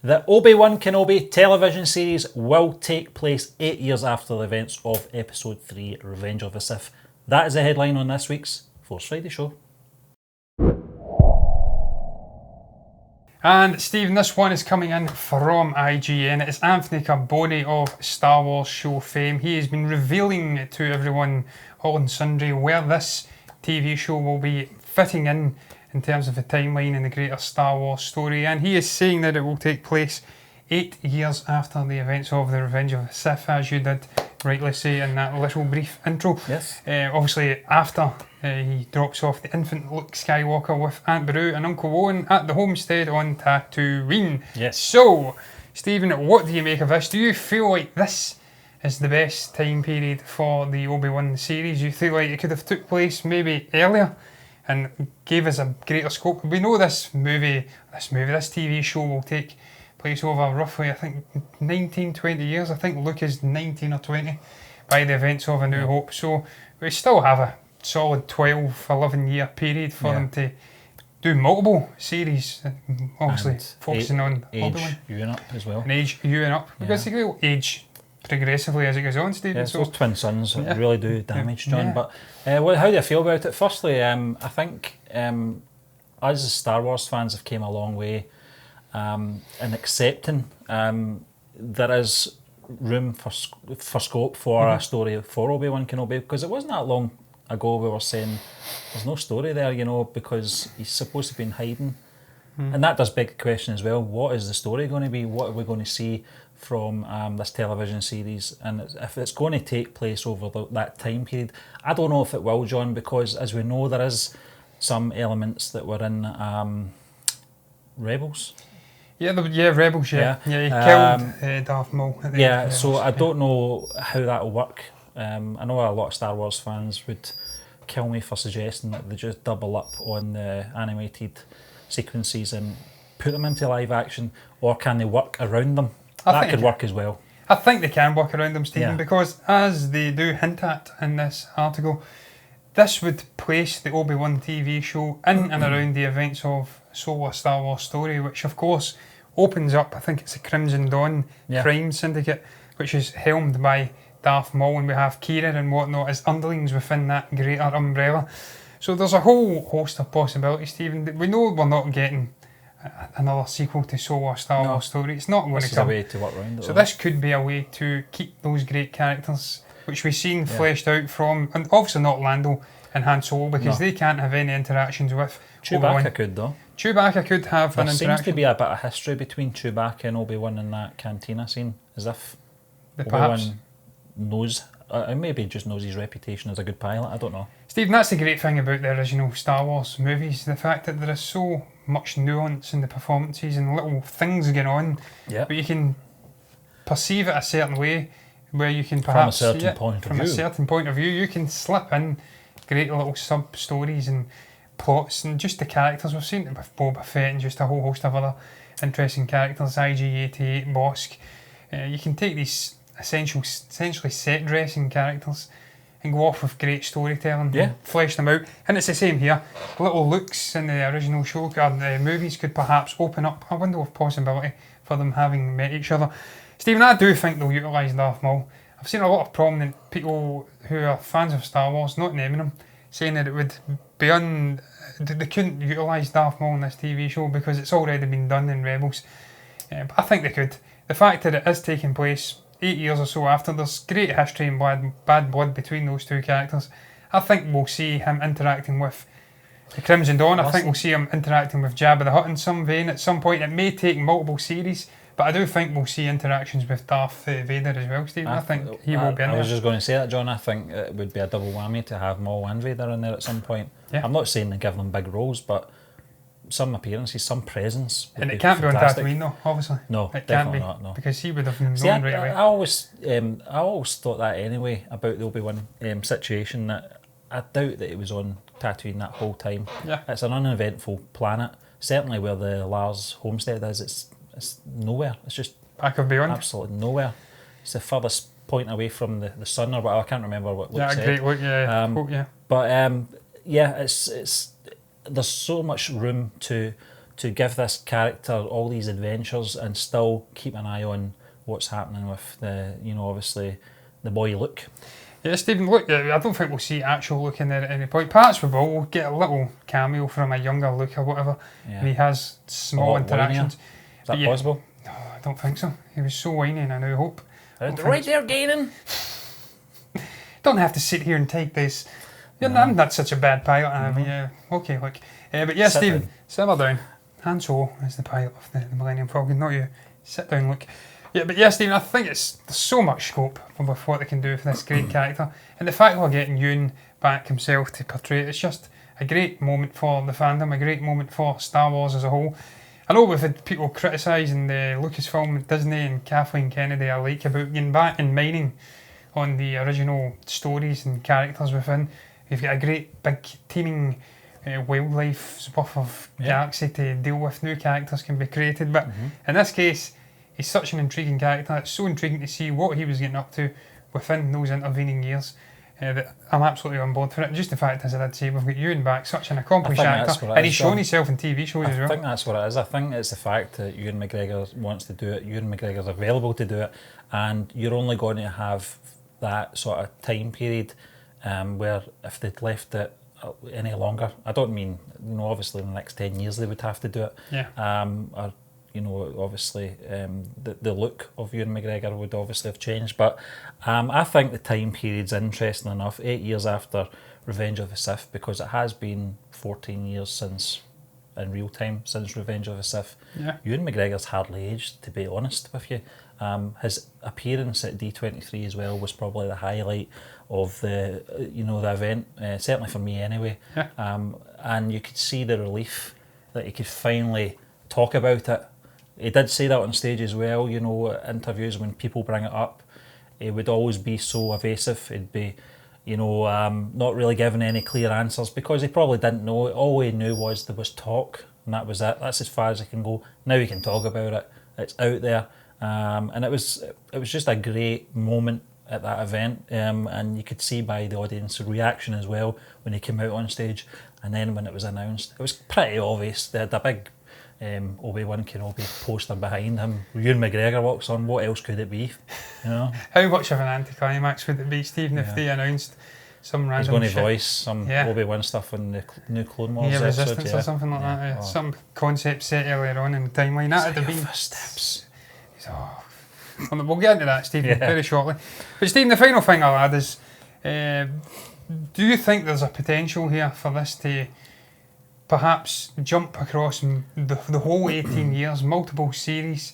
The Obi-Wan Kenobi television series will take place 8 years after the events of Episode 3, Revenge of the Sith. That is the headline on this week's Force Friday show. And Stephen, this one is coming in from IGN. It's Anthony Carboni of Star Wars show fame. He has been revealing to everyone all and sundry where this TV show will be fitting in terms of the timeline and the greater Star Wars story. And he is saying that it will take place 8 years after the events of the Revenge of the Sith, as you did rightly say in that little brief intro. Yes. Obviously after he drops off the infant Luke Skywalker with Aunt Beru and Uncle Owen at the homestead on Tatooine. Yes. So, Stephen, what do you make of this? Do you feel like this is the best time period for the Obi-Wan series? Do you feel like it could have took place maybe earlier and gave us a greater scope? We know this TV show will take place over roughly, I think, 19, 20 years. I think Luke is 19 or 20 by the events of A New Hope. So we still have a solid 12, 11 year period for them to do multiple series, obviously and focusing on Obi-Wan. Age up as well. And age you and up, because they will age progressively as it goes on, Stephen. Yeah, so those twin sons really do damage, John. Yeah. But how do you feel about it? Firstly, I think us as Star Wars fans have came a long way in accepting there is room for scope for a story for Obi-Wan Kenobi, because it wasn't that long ago we were saying there's no story there, because he's supposed to be in hiding. And that does beg the question as well, what is the story going to be? What are we going to see from this television series? And if it's going to take place over that time period, I don't know if it will, John, because as we know there is some elements that were in Rebels. Rebels, he killed Darth Maul. At the end of So Rebels, I don't know how that'll work. I know a lot of Star Wars fans would kill me for suggesting that they just double up on the animated sequences and put them into live action, or can they work around them? That could work as well. I think they can work around them, Stephen, because as they do hint at in this article, this would place the Obi-Wan TV show in and around the events of Solo: A Star Wars Story, which of course opens up, I think it's the Crimson Dawn crime syndicate, which is helmed by Darth Maul, and we have Kira and whatnot as underlings within that greater umbrella. So there's a whole host of possibilities, Stephen. We know we're not getting another sequel to Solo: A Star Wars Story. It's not going to come. This is a way to work around it. So this could be a way to keep those great characters, which we've seen fleshed out from, and obviously not Lando and Han Solo, because they can't have any interactions with Chewbacca Obi-Wan. could, though. Chewbacca could have an interaction. There seems to be a bit of history between Chewbacca and Obi-Wan in that cantina scene, as if Obi-Wan knows, maybe just knows his reputation as a good pilot, I don't know. Stephen, that's the great thing about the original Star Wars movies, the fact that there is so much nuance in the performances and little things going on, but you can perceive it a certain way, where you can perhaps, from a certain point of view, you can slip in great little sub-stories and plots and just the characters. We've seen it with Boba Fett and just a whole host of other interesting characters, IG-88, Bosk. You can take these essentially set dressing characters and go off with great storytelling and flesh them out. And it's the same here. Little Lukes in the original show movies could perhaps open up a window of possibility for them having met each other. Stephen, I do think they'll utilise Darth Maul. I've seen a lot of prominent people who are fans of Star Wars, not naming them, saying that it would be they couldn't utilise Darth Maul in this TV show because it's already been done in Rebels. But I think they could. The fact that it is taking place 8 years or so after, there's great history and bad blood between those two characters. I think we'll see him interacting with the Crimson Dawn. I think we'll see him interacting with Jabba the Hutt in some vein at some point. It may take multiple series, but I do think we'll see interactions with Darth Vader as well, Stephen. I think he will be in there. I was just going to say that, John. I think it would be a double whammy to have Maul and Vader in there at some point. I'm not saying they give them big roles, but some appearances, some presence. And it can't fantastic. be on Tatooine, though, obviously. No, it definitely can't be, not. No, because he would have known right away. I always thought that anyway about the Obi-Wan situation, that I doubt that it was on Tatooine that whole time. It's an uneventful planet. Certainly where the Lars homestead is, it's nowhere. It's just back of beyond. Absolutely nowhere. It's the furthest point away from the sun or whatever. I can't remember what Luke said. Great look, But it's there's so much room to to give this character all these adventures and still keep an eye on what's happening with the, obviously the boy Luke. Yeah, Stephen, look, I don't think we'll see actual Luke in there at any point. Perhaps we will. We'll get a little cameo from a younger Luke or whatever, and he has small interactions. Is that possible? No, I don't think so. He was so whiny in A New Hope. Right there, Gaiden. Don't have to sit here and take this. I'm not such a bad pilot. Yeah, okay, look. But yeah, Stephen, simmer down. Han Solo is the pilot of the Millennium Falcon, not you. Sit down, look. Yeah, but yeah, Stephen, I think there's so much scope for what they can do for this great character. And the fact that we're getting Ewan back himself to portray it, it's just a great moment for the fandom, a great moment for Star Wars as a whole. I know we've had people criticising the Lucasfilm, Disney and Kathleen Kennedy alike about getting back and mining on the original stories and characters within. You've got a great big teeming wildlife's worth of galaxy to deal with. New characters can be created, but in this case, he's such an intriguing character. It's so intriguing to see what he was getting up to within those intervening years that I'm absolutely on board for it. Just the fact, as I did say, we've got Ewan back, such an accomplished actor, and he's shown himself in TV shows as well. I think that's what it is. I think it's the fact that Ewan McGregor wants to do it, Ewan McGregor's available to do it, and you're only going to have that sort of time period where if they'd left it any longer, I don't mean, obviously in the next 10 years they would have to do it. Yeah. Or obviously the look of Ewan McGregor would obviously have changed, but I think the time period's interesting enough, 8 years after Revenge of the Sith, because it has been 14 years since, in real time, since Revenge of the Sith. Yeah. Ewan McGregor's hardly aged, to be honest with you. His appearance at D23 as well was probably the highlight of the event, certainly for me anyway. Yeah. And you could see the relief that he could finally talk about it. He did say that on stage as well, interviews when people bring it up. He would always be so evasive. He'd be, not really giving any clear answers because he probably didn't know. All he knew was there was talk, and that was it. That's as far as he can go. Now he can talk about it. It's out there. And it was just a great moment at that event, and you could see by the audience reaction as well when he came out on stage, and then when it was announced, it was pretty obvious. They had a big Obi-Wan Kenobi poster behind him. Ewan McGregor walks on. What else could it be? How much of an anticlimax would it be, Stephen, if they announced some random He's going to shit? voice some Obi-Wan stuff in the new Clone Wars episode, Resistance or something like that. Oh. Some concept set earlier on in the timeline. That would have been steps. We'll get into that, Stephen, very shortly. But Stephen, the final thing I'll add is, do you think there's a potential here for this to perhaps jump across the whole 18 years, multiple series,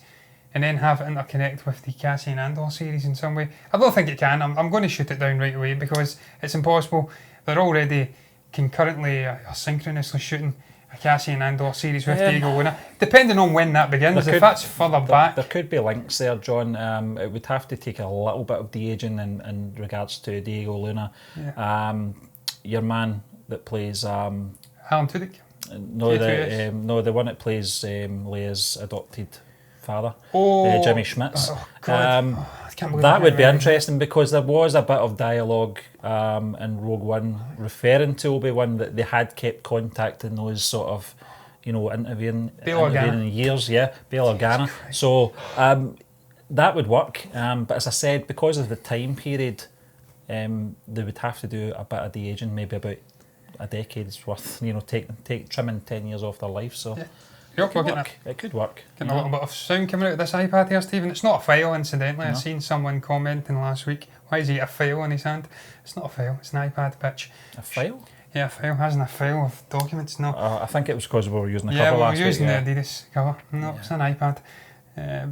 and then have it interconnect with the Cassian Andor series in some way? I don't think it can. I'm going to shoot it down right away because it's impossible. They're already concurrently or synchronously shooting a Cassian Andor series with Diego Luna, depending on when that begins. If that's further back, there could be links there, John. It would have to take a little bit of de-aging in regards to Diego Luna. Your man that plays Alan Tudyk. The one that plays Leia's adopted father, Jimmy Schmitz. That would be interesting because there was a bit of dialogue in Rogue One referring to Obi-Wan that they had kept contacting those sort of, interviewing years. Yeah, Bail Organa. So that would work. But as I said, because of the time period, they would have to do a bit of de-aging, maybe about a decade's worth, trimming 10 years off their life. So it could work. Getting a little bit of sound coming out of this iPad here, Stephen. It's not a file, incidentally. I seen someone commenting last week, why is he got a file in his hand? It's not a file, it's an iPad, bitch. A file? Yeah, a file. Hasn't a file of documents, no. I think it was because we were using the cover last week. Yeah, we were using the Adidas cover. No, it's an iPad.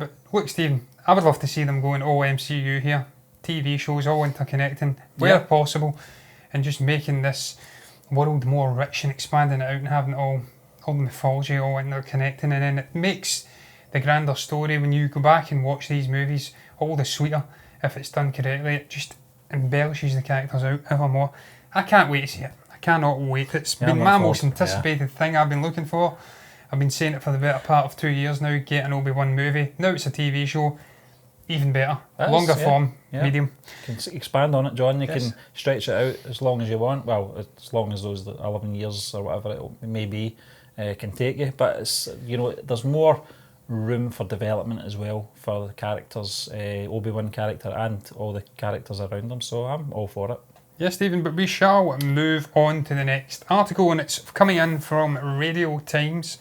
But look, Stephen, I would love to see them going all MCU here. TV shows all interconnecting where possible, and just making this world more rich and expanding it out and having it all the mythology all interconnecting, and then it makes the grander story when you go back and watch these movies all the sweeter if it's done correctly. It just embellishes the characters out ever more. I can't wait to see it. I cannot wait. It's been my most anticipated thing I've been looking for. I've been saying it for the better part of 2 years now. Get an Obi-Wan movie. Now it's a TV show. Even better. Longer form, medium. You can expand on it, John. You can stretch it out as long as you want. Well, as long as those 11 years or whatever it may be. can take you. But it's, you know, there's more room for development as well for the characters, Obi-Wan character and all the characters around them. So I'm all for it. Yes, Stephen, but we shall move on to the next article, and it's coming in from Radio Times.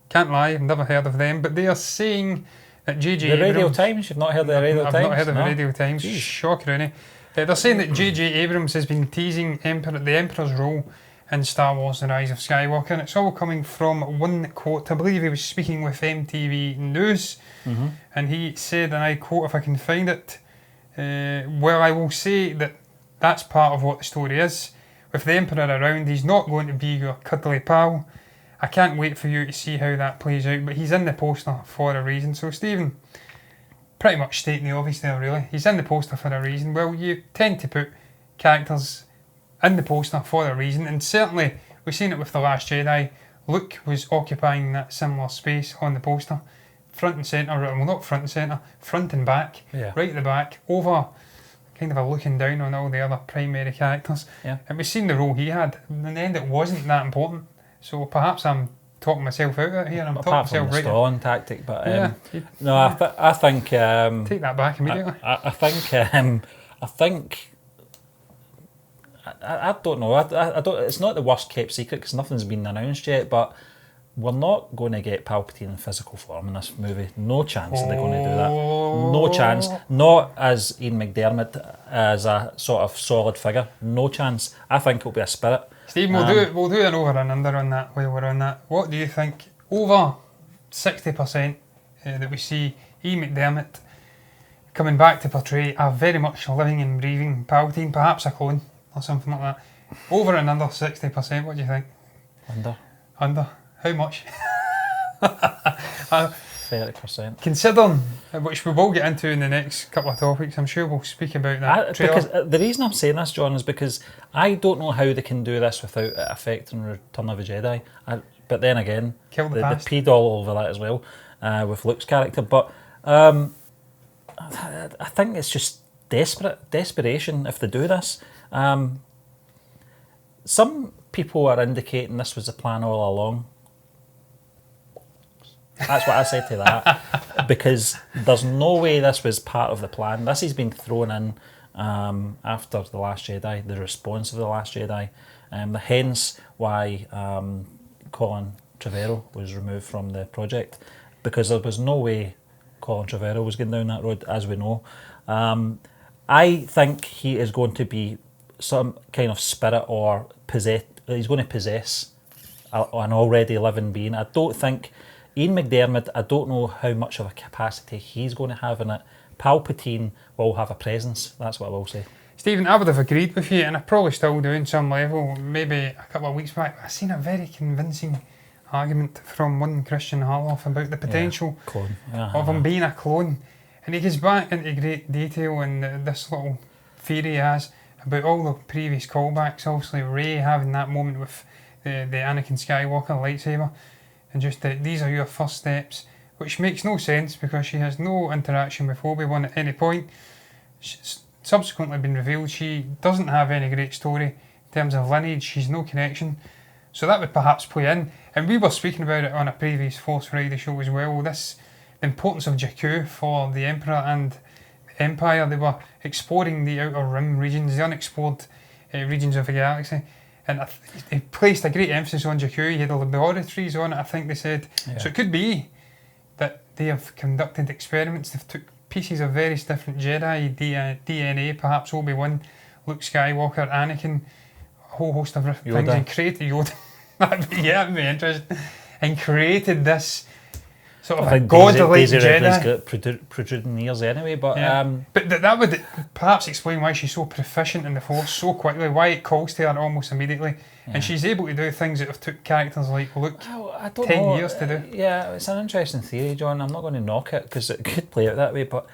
Can't lie, I've never heard of them, but they are saying that J.J. The Abrams... Radio Times? You've not heard of the Radio Times? I've not heard of the No? Radio Times. Jeez. Shocker, innit? They're saying that J.J. Abrams has been teasing the Emperor's role in Star Wars The Rise of Skywalker, and it's all coming from one quote. I believe he was speaking with MTV News, and he said, and I quote if I can find it, well, I will say that that's part of what the story is. With the Emperor around, he's not going to be your cuddly pal. I can't wait for you to see how that plays out, but he's in the poster for a reason. So, Stephen, pretty much stating the obvious there, really. He's in the poster for a reason. Well, you tend to put characters in the poster for a reason, and certainly we've seen it with The Last Jedi. Luke was occupying that similar space on the poster, front and centre, well, not front and centre, front and back, right at the back, over kind of a looking down on all the other primary characters. Yeah. And we've seen the role he had. In the end, it wasn't that important. So perhaps I'm talking myself out of it here. I'm Apart talking from myself the right. stalling tactic, but Yeah. no, I think Take that back immediately. I think I don't know. I don't. It's not the worst kept secret because nothing's been announced yet. But we're not going to get Palpatine in physical form in this movie. No chance they're going to do that. No chance. Not as Ian McDiarmid as a sort of solid figure. No chance. I think it'll be a spirit. Steve, we'll do an over and under on that while we're on that. What do you think? Over 60% that we see Ian McDiarmid coming back to portray a very much living and breathing Palpatine, perhaps a clone or something like that. Over and under 60%, what do you think? Under? How much? 30%. Considering, which we will get into in the next couple of topics, I'm sure we'll speak about that trailer. Because the reason I'm saying this, John, is because I don't know how they can do this without it affecting Return of the Jedi. But then again, Kill the past. peed all over that as well with Luke's character. But I think it's just desperation if they do this. Some people are indicating this was the plan all along. That's what I said to that, because there's no way this was part of the plan. This has been thrown in after The Last Jedi, the response of The Last Jedi, hence why Colin Trevorrow was removed from the project, because there was no way Colin Trevorrow was going down that road, as we know. I think he is going to be some kind of spirit or possess. He's going to possess an already living being. I don't think Ian McDiarmid, I don't know how much of a capacity he's going to have in it. Palpatine will have a presence. That's what I will say. Stephen, I would have agreed with you, and I probably still do in some level. Maybe a couple of weeks back, I seen a very convincing argument from one Christian Harloff about the potential of him being a clone. And he goes back into great detail in this little theory he has about all the previous callbacks. Obviously, Rey having that moment with the Anakin Skywalker lightsaber, and just these are your first steps, which makes no sense because she has no interaction with Obi-Wan at any point. She's subsequently been revealed she doesn't have any great story in terms of lineage. She's no connection, so that would perhaps play in. And we were speaking about it on a previous Force Friday show as well. The importance of Jakku for the Emperor and the Empire. They were exploring the Outer Rim regions, the unexplored regions of the galaxy. And they placed a great emphasis on Jakku. You had the laboratories on it, I think they said. Yeah. So it could be that they have conducted experiments. They've took pieces of various different Jedi, DNA, perhaps Obi-Wan, Luke Skywalker, Anakin, a whole host of things, and created Yoda. That'd be interesting. And created this sort of a godlike Jedi. Got protruding ears anyway, but but that would perhaps explain why she's so proficient in the Force so quickly, why it calls to her almost immediately, and she's able to do things that have took characters like Luke 10 years to do. Yeah, it's an interesting theory, John. I'm not going to knock it because it could play out that way, but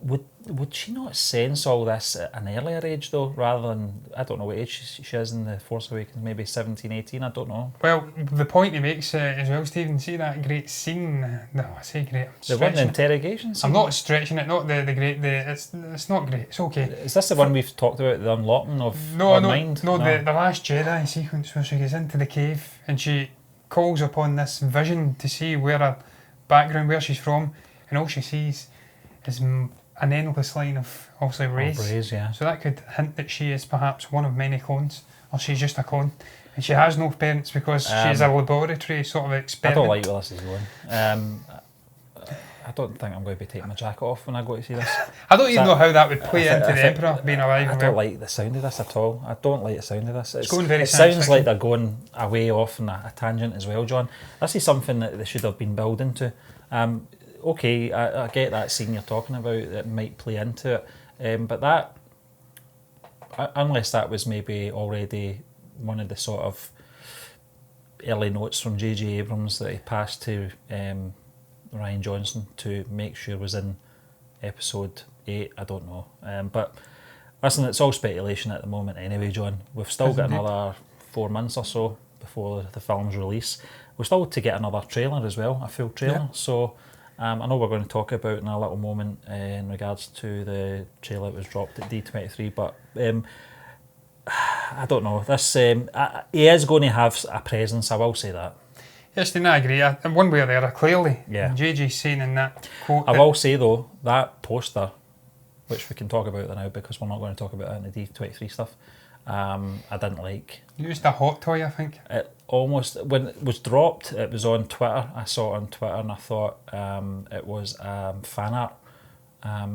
would she not sense all this at an earlier age though, rather than, I don't know what age she is in The Force Awakens, maybe 17, 18, I don't know. Well, the point he makes as well, Stephen, see that great scene, no, I say great, the one, the interrogation scene? I'm not stretching it, not the great, it's not great, it's okay. Is this the one we've talked about, the unlocking of her mind? No, the Last Jedi sequence where she goes into the cave and she calls upon this vision to see where her background, where she's from, and all she sees is an endless line of obviously rays. Yeah. So that could hint that she is perhaps one of many clones, or she's just a clone. And she has no parents because she's a laboratory sort of I experiment. don't like where this is going. I don't think I'm going to be taking my jacket off when I go to see this. I don't even know how that would play into the Emperor being alive. I don't like the sound of this at all. I don't like the sound of this. It's going very it sounds like they're going away off on a tangent as well, John. This is something that they should have been building to. Okay, I get that scene you're talking about that might play into it, but that, unless that was maybe already one of the sort of early notes from J.J. Abrams that he passed to Ryan Johnson to make sure was in episode 8, I don't know. But listen, it's all speculation at the moment anyway, John. We've still got another 4 months or so before the film's release. We're still to get another trailer as well, a full trailer. Yeah. So I know we're going to talk about in a little moment in regards to the trailer that was dropped at D23, but I don't know. This he is going to have a presence, I will say that. Yes, I agree. One way or the other, clearly. Yeah. JJ's saying in that quote. I will say though, that poster, which we can talk about now because we're not going to talk about it in the D23 stuff, I didn't like. Used a hot toy, I think. It almost, when it was dropped, it was on Twitter. I saw it on Twitter and I thought it was fan art. I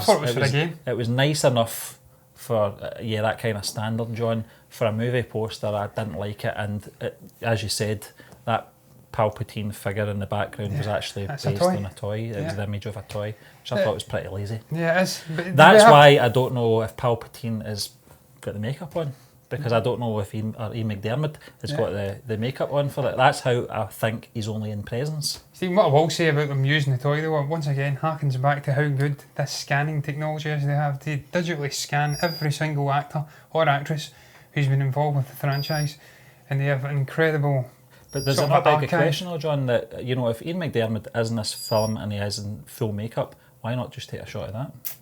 thought it was for a game. It was nice enough for that kind of standard, John. For a movie poster, I didn't like it, and as you said, that Palpatine figure in the background was actually based on a toy. It was the image of a toy, which I thought was pretty lazy. Yeah, it is. But that's why I don't know if Palpatine has got the makeup on, because I don't know if Ian McDiarmid has got the makeup on for it. That's how I think he's only in presence. See, what I will say about them using the toy though, once again, harkens back to how good this scanning technology is they have to digitally scan every single actor or actress who's been involved with the franchise, and they have an incredible. But there's another big question though, John, that, you know, if Ian McDiarmid is in this film and he is in full makeup, why not just take a shot of that?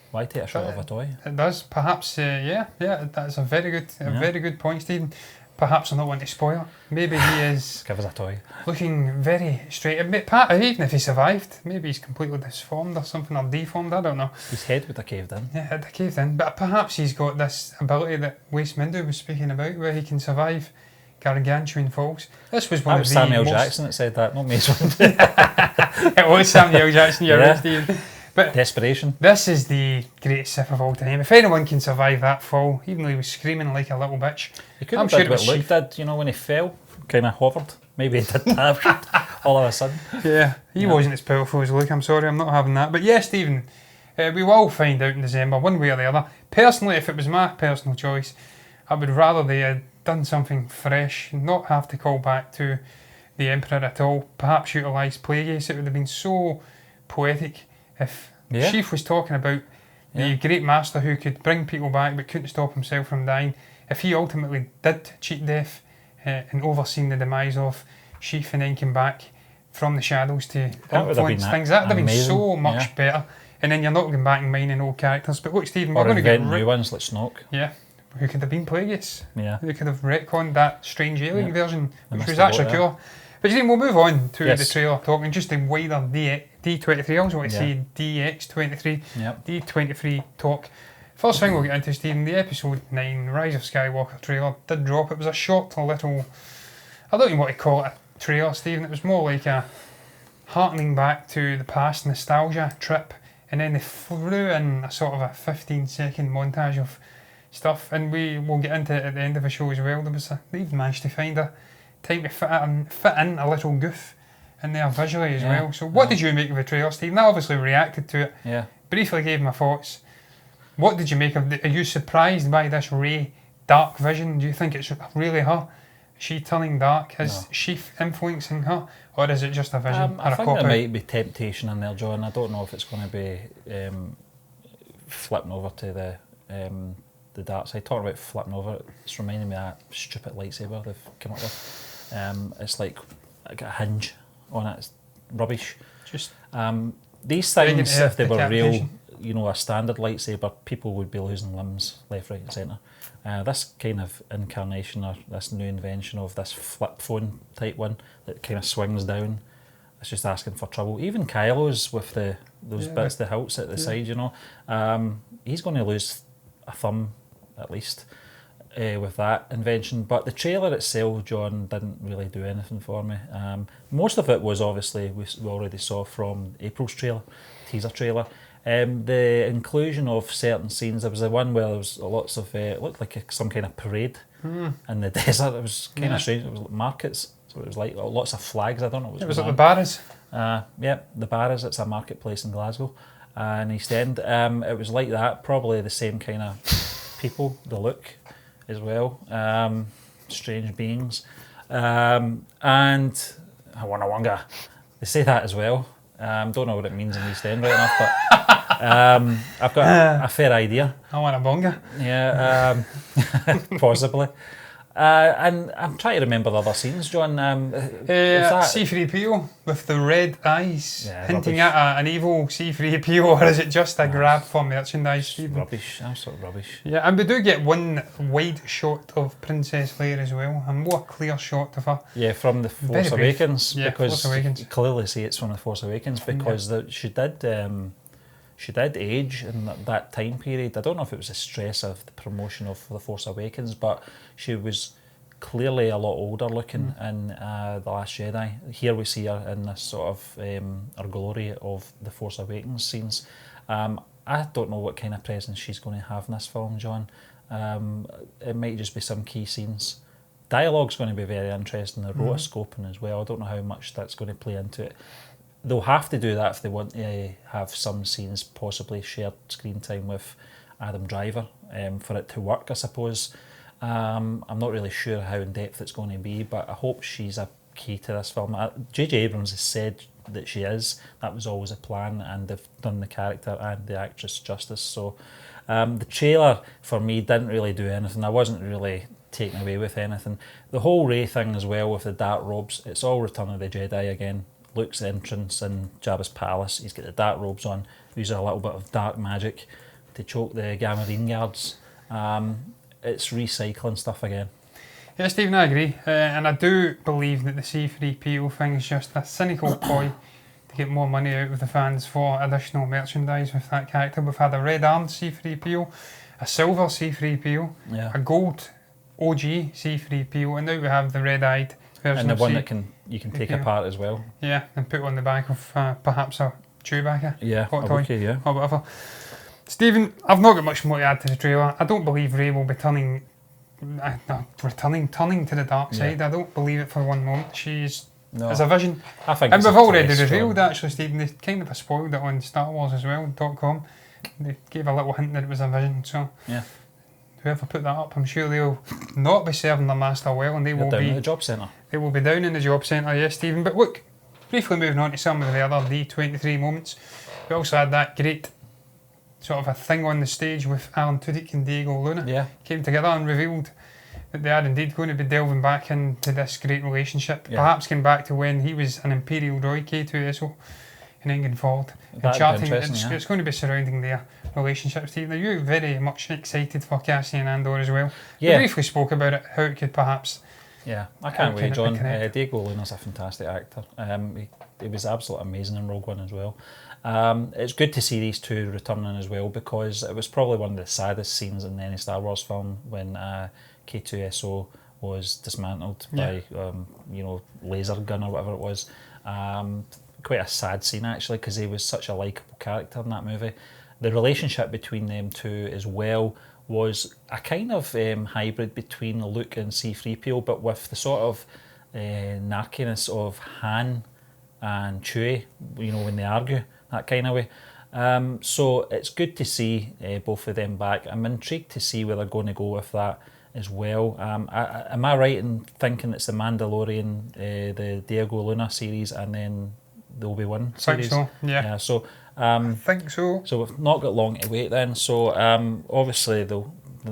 Why take a shot of a toy? It does, perhaps, that's a very good point, Stephen. Perhaps I'm not one to spoil it. Maybe he is give us a toy. Looking very straight. Even if he survived, maybe he's completely disformed or something, or deformed, I don't know. His head would have caved in. Yeah, it caved in. But perhaps he's got this ability that Waste Window was speaking about, where he can survive gargantuan falls. This was one of the Samuel Jackson that said that, not me. It was Samuel Jackson, you're right, Stephen. But desperation. This is the greatest Sith of all time. If anyone can survive that fall, even though he was screaming like a little bitch, he could have did what Luke did, you know, when he fell, kind of hovered. Maybe he didn't have all of a sudden. Yeah, he wasn't as powerful as Luke. I'm sorry, I'm not having that. But yeah, Stephen, we will find out in December, one way or the other. Personally, if it was my personal choice, I would rather they had done something fresh, not have to call back to the Emperor at all. Perhaps utilise Plagueis. It would have been so poetic if Sheev was talking about the great master who could bring people back but couldn't stop himself from dying. If he ultimately did cheat death and overseen the demise of Sheev and then came back from the shadows to influence things, that would have been so much better. And then you're not going back and mining old characters. But look, Stephen, we're going to get new ones like Snoke. Yeah. Who could have been Plagueis? Yeah. Who could have retconned that strange alien version, which was actually cool. But Stephen, we'll move on to the trailer talking just the wider D23. I also want to say DX23, D23 talk. First thing we'll get into, Stephen, the episode 9 Rise of Skywalker trailer did drop. It was a short little, I don't even want to call it a trailer, Stephen. It was more like a harkening back to the past nostalgia trip, and then they threw in a sort of a 15-second montage of stuff, and we will get into it at the end of the show as well. They even managed to find a time to fit in a little goof in there visually as well. So what did you make of the trailer, Stephen? I obviously reacted to it. Yeah. Briefly gave my thoughts. What did you make of it? Are you surprised by this Rey dark vision? Do you think it's really her? Is she turning dark? Is Sheev influencing her? Or is it just a vision? I think there might be temptation in there, John. I don't know if it's going to be flipping over to the dark side. Talking about flipping over, it's reminding me of that stupid lightsaber they've come up with. It's like got a hinge on it. It's rubbish. Just these things, if they were real, a standard lightsaber, people would be losing limbs left, right, and centre. This kind of incarnation or this new invention of this flip phone type one that kind of swings down, it's just asking for trouble. Even Kylo's with those bits, the hilts at the side, he's going to lose a thumb at least with that invention. But the trailer itself, John, didn't really do anything for me. Most of it was obviously we already saw from April's teaser trailer. The inclusion of certain scenes, there was the one where there was lots of, it looked like some kind of parade in the desert. It was kind of strange. It was like markets, so it was like lots of flags. I don't know what it was at the Barras. The Barras, it's a marketplace in Glasgow, in East End. It was like that, probably the same kind of people, the look as well, strange beings. And Awanga, they say that as well. Don't know what it means in East End right enough, but I've got a fair idea. I want a bonga. Yeah, possibly. And I'm trying to remember the other scenes, John. C-3PO with the red eyes, hinting at an evil C-3PO, or is it just a grab for merchandise? Rubbish, absolute rubbish. Yeah, and we do get one wide shot of Princess Leia as well, a more clear shot of her. Yeah, from The Force Awakens, because Force Awakens. You clearly see it's from The Force Awakens, because she did age in that time period. I don't know if it was the stress of the promotion of The Force Awakens, but she was clearly a lot older looking in The Last Jedi. Here we see her in this sort of her glory of The Force Awakens scenes. I don't know what kind of presence she's going to have in this film, John. It might just be some key scenes. Dialogue's going to be very interesting. The rotoscoping as well. I don't know how much that's going to play into it. They'll have to do that if they want to have some scenes possibly shared screen time with Adam Driver for it to work, I suppose. I'm not really sure how in depth it's going to be, but I hope she's a key to this film. J.J. Abrams has said that she is. That was always a plan, and they've done the character and the actress justice. So the trailer for me didn't really do anything. I wasn't really taken away with anything. The whole Rey thing as well with the dark robes, it's all Return of the Jedi again. Luke's entrance in Jabba's palace, he's got the dark robes on, using a little bit of dark magic to choke the Gamorrean guards. It's recycling stuff again. Yeah, Stephen, I agree. And I do believe that the C-3PO thing is just a cynical ploy to get more money out of the fans for additional merchandise with that character. We've had a red-armed C-3PO, a silver C-3PO, a gold OG C-3PO, and now we have the red-eyed version and the of one that you can take apart as well. Yeah, and put on the back of perhaps a Chewbacca, hot toy, or whatever. Stephen, I've not got much more to add to the trailer. I don't believe Rey will be turning to the dark side. I don't believe it for one moment. She's as a vision. I think and we've already revealed, actually, Stephen, they kind of spoiled it on Star Wars as well, .com. They gave a little hint that it was a vision, so whoever put that up, I'm sure they'll not be serving their master well, and they will down be at the job centre. They will be down in the job centre, yes, Stephen. But look, briefly moving on to some of the other D23 moments, we also had that great sort of a thing on the stage with Alan Tudyk and Diego Luna. Came together and revealed that they are indeed going to be delving back into this great relationship. Perhaps going back to when he was an Imperial droid, K2SO, in England Ford. And charting, it's going to be surrounding their relationship, Stephen. Are you very much excited for Cassian Andor as well? We briefly spoke about it, how it could perhaps... Yeah, I can't wait, John. Diego Luna's a fantastic actor. He was absolutely amazing in Rogue One as well. It's good to see these two returning as well, because it was probably one of the saddest scenes in any Star Wars film when K2SO was dismantled by laser gun or whatever it was. Quite a sad scene actually, because he was such a likeable character in that movie. The relationship between them two as well was a kind of hybrid between Luke and C-3PO, but with the sort of narkiness of Han and Chewie, when they argue, that kind of way. So it's good to see both of them back. I'm intrigued to see where they're going to go with that as well. Am I right in thinking it's the Mandalorian, the Diego Luna series, and then the Obi-Wan series? I think so, I think so. So we've not got long to wait then. So obviously they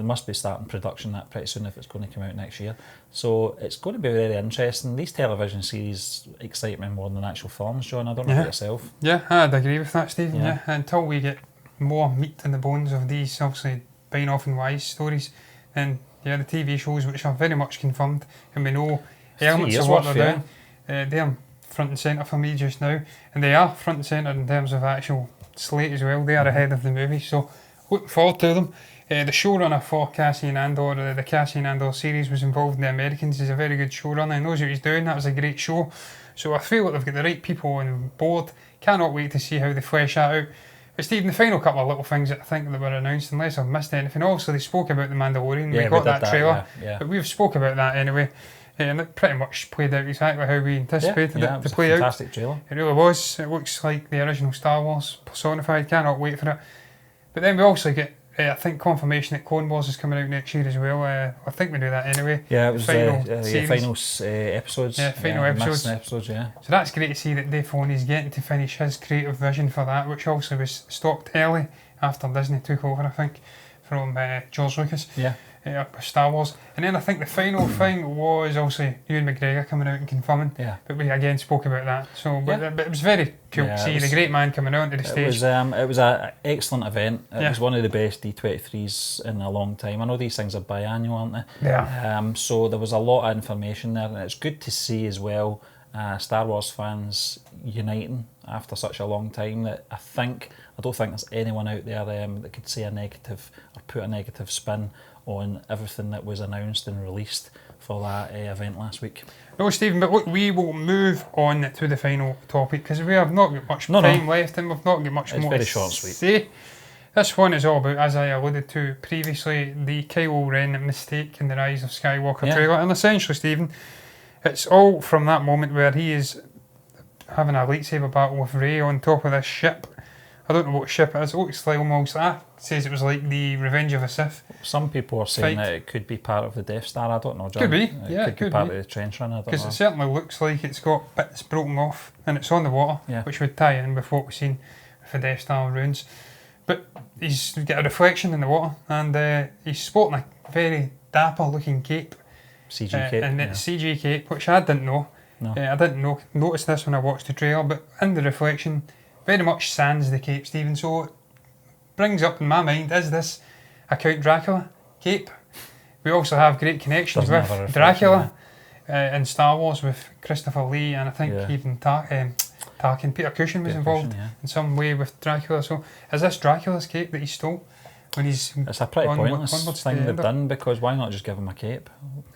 must be starting production that pretty soon if it's going to come out next year. So it's going to be very interesting. These television series excite me more than actual films, John. I don't know about yourself. Yeah, I'd agree with that, Stephen. Yeah. Until we get more meat in the bones of these, obviously, Binoff and Wise stories, than the TV shows, which are very much confirmed, and we know elements of what they're doing. They're front and centre for me just now, and they are front and centre in terms of actual slate as well. They are ahead of the movie, so look forward to them. The showrunner for Cassian Andor, the Cassian Andor series, was involved in The Americans. He's a very good showrunner. He knows what he's doing. That was a great show. So I feel like they've got the right people on board. Cannot wait to see how they flesh that out. But Stephen, the final couple of little things that I think that were announced, unless I've missed anything. Also, they spoke about The Mandalorian. Yeah, we got that trailer. Yeah. But we've spoke about that anyway. And it pretty much played out exactly how we anticipated it to play out. Fantastic trailer. It really was. It looks like the original Star Wars personified. Cannot wait for it. But then we also get, I think, confirmation that Clone Wars is coming out next year as well. I think we do that anyway. Yeah, it was final episodes. Yeah, final episodes. Yeah. So that's great to see that Dave Filoni's getting to finish his creative vision for that, which also was stopped early after Disney took over, I think, from George Lucas. Yeah. Star Wars. And then I think the final thing was also Ewan McGregor coming out and confirming. Yeah. But we again spoke about that. So, but it was very cool to see the great man coming onto the stage. It was an excellent event. It was one of the best D23s in a long time. I know these things are biannual, aren't they? Yeah. So there was a lot of information there, and it's good to see as well Star Wars fans uniting after such a long time. That I don't think there's anyone out there that could say a negative or put a negative spin on everything that was announced and released for that event last week. No, Stephen, but look, we will move on to the final topic because we have not got much time left and we've not got much more very to short and sweet. say. This one is all about, as I alluded to previously, the Kylo Ren mistake in the Rise of Skywalker trailer. And essentially, Stephen, it's all from that moment where he is having a lightsaber battle with Rey on top of this ship. I don't know what ship it is. It looks like almost says it was like the Revenge of the Sith. Some people are saying that it could be part of the Death Star. I don't know, John. Could be, it could be part of the trench run. I don't know. Because it certainly looks like it's got bits broken off and it's on the water, which would tie in with what we've seen with the Death Star ruins. But he's got a reflection in the water and he's sporting a very dapper looking cape. CG cape. And it's CG cape, which I didn't know. No. I didn't notice this when I watched the trailer, but in the reflection, very much sans the cape, Stephen. So it brings up in my mind, is this a Count Dracula cape? We also have great connections with Dracula in Star Wars with Christopher Lee, and I think even Tarkin, Peter Cushing was involved in some way with Dracula. So is this Dracula's cape that he stole? It's a pretty pointless thing they've done, because why not just give him a cape?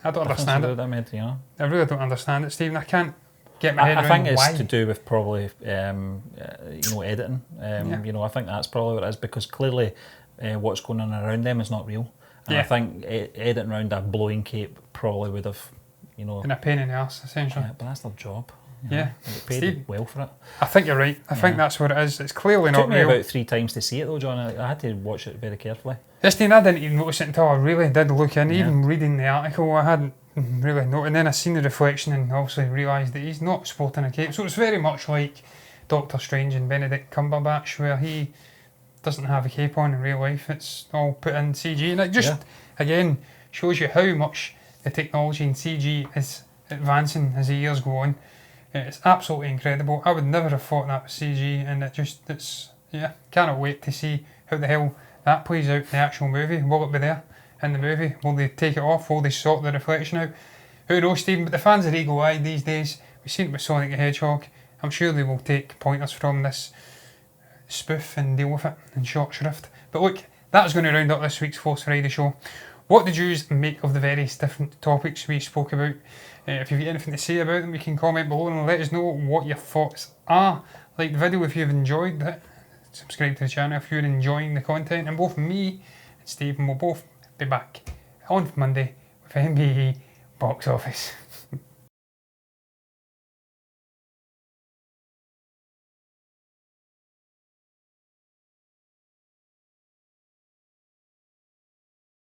I don't understand it. I really don't understand it, Stephen. I can't get my head around why. I think it's to do with probably editing. I think that's probably what it is, because clearly what's going on around them is not real. And I think editing around a blowing cape probably would have, and a pain in the arse, essentially. Yeah, but that's their job. They paid well for it. I think you're right. I think that's what it is. It's clearly not real. It took me about 3 times to see it though, John. I had to watch it very carefully. This thing, I didn't even notice it until I really did look in. Even reading the article, I hadn't really noticed. And then I seen the reflection and obviously realised that he's not sporting a cape. So it's very much like Doctor Strange and Benedict Cumberbatch, where he doesn't have a cape on in real life. It's all put in CG. And it just, again, shows you how much the technology in CG is advancing as the years go on. It's absolutely incredible. I would never have thought that was CG, and cannot wait to see how the hell that plays out in the actual movie. Will it be there in the movie? Will they take it off? Will they sort the reflection out? Who knows, Stephen? But the fans are eagle-eyed these days. We've seen it with Sonic the Hedgehog. I'm sure they will take pointers from this spoof and deal with it in short shrift. But look, that is going to round up this week's Force Friday show. What did you make of the various different topics we spoke about? If you've got anything to say about them, you can comment below and let us know what your thoughts are. Like the video if you've enjoyed it. Subscribe to the channel if you're enjoying the content. And both me and Stephen will both be back on Monday with MBE Box Office.